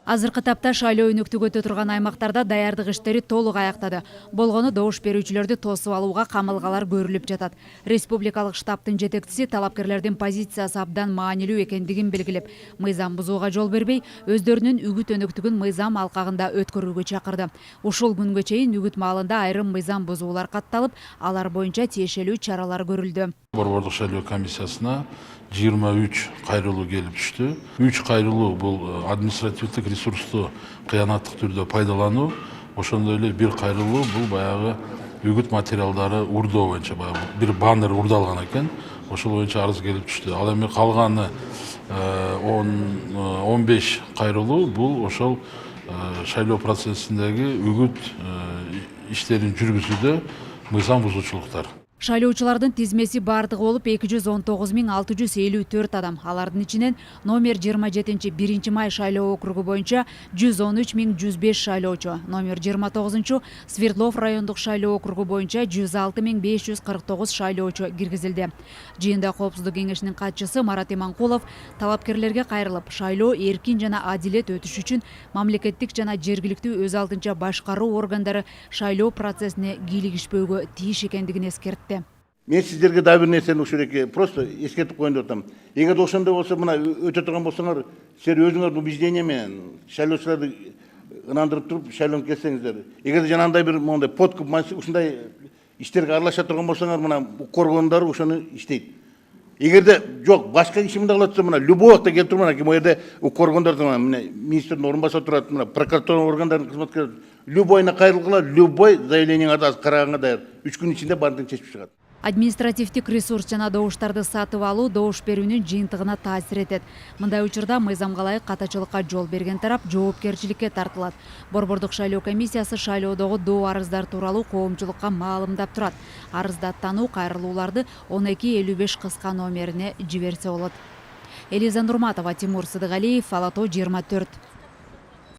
Азыркы тапта шайлоо өнөктүгө өтө турган аймактарда даярдык иштери толук аяктады. Болгону добуш берүүчүлөрдү тосуп алууга камылгалар көрүлүп жатат. Республикалык штабтын жетекчиси талапкерлердин позициясы абдан маанилүү экендигин белгилеп, мыйзам бузууга жол бербей, өздөрүнүн үгүт өнөктүгүн мыйзам алкагында өткөрүүгө чакырды. Ушул күнгө чейин үгүт маалында айрым мыйзам бузуулар катталып, алар боюнча тиешелүү чаралар көрүлдү. Борбордук шайлоо комиссиясына 23 кайрылуу келип түштү. 3 кайрылуу бул административдик ресурсту кыянаттык түрдө пайдалануу, ошондой эле бир кайрылуу бул баягы үгүт материалдары урдоо боюнча баягы бир баннер урдалган экен. Ошол боюнча арыз келип түштү. Ал эми калганы 15 кайрылуу бул ошол шайлоо процессиндеги үгүт иштерин жүргүзүүдө мыйзам бузуучулуктар. Шайлоочулардын тизмеси бардыгы болуп 219.654 адам. Алардын ичинен номер 27 1 май шайлоо округу боюнча 113.105 шайлоочу, номер 29 Свердлов райондук шайлоо округу боюнча 106.549 шайлоочу киргизилди. Жыйында Коопсуздук кеңешинин катчысы Марат Иманкулов талапкерлерге кайрылып, шайлоо эркин жана адилет өтүш үчүн мамлекеттик жана жергиликтүү өз алдынча башкаруу органдары шайлоо процессине кийлигишпөөгө тийиш экендигин эскертти. Мен сіздерге да бир нерсени ушул жерге просто эскертип коеюн деп атам. Эгер ошондой болсо, мына өтө турган болсоңор, силер өзүңөр убеждение менен шайлоочуларды ынандырып туруп шайлоону кетсеңиздер. Эгер жанагындай бир мондай подкуп ушундай иштерге аралаша турган болсоңор, мына коргондор ошону иштейт. Эгерде жок, башка иши мындай болот десе, мына любой убакта келип туруп, мына могу жерде коргондор, мына министрдин орун басары турат, мына прокуратура органдарынын кызматкерлери любойуна кайрылгыла, любой заявлениеңерди караганга даяр. 3 күн ичинде баардыгын чечип чыгат. Административдик ресурс жана добуштарды сатып алуу добуш берүүнүн жыйынтыгына таасир этет. Мындай учурда мыйзамга ылайык катачылыкка жол берген тарап жоопкерчиликке тартылат. Борбордук шайлоо комиссиясы шайлоодогу доо арыздар тууралуу коомчулукка маалымдап турат. Арыздаттануу кайрылууларды 1255 кыска номерине жиберсе болот. Элиза Нурматова, Тимур Сыдыгалиев, Ала Тоо 24.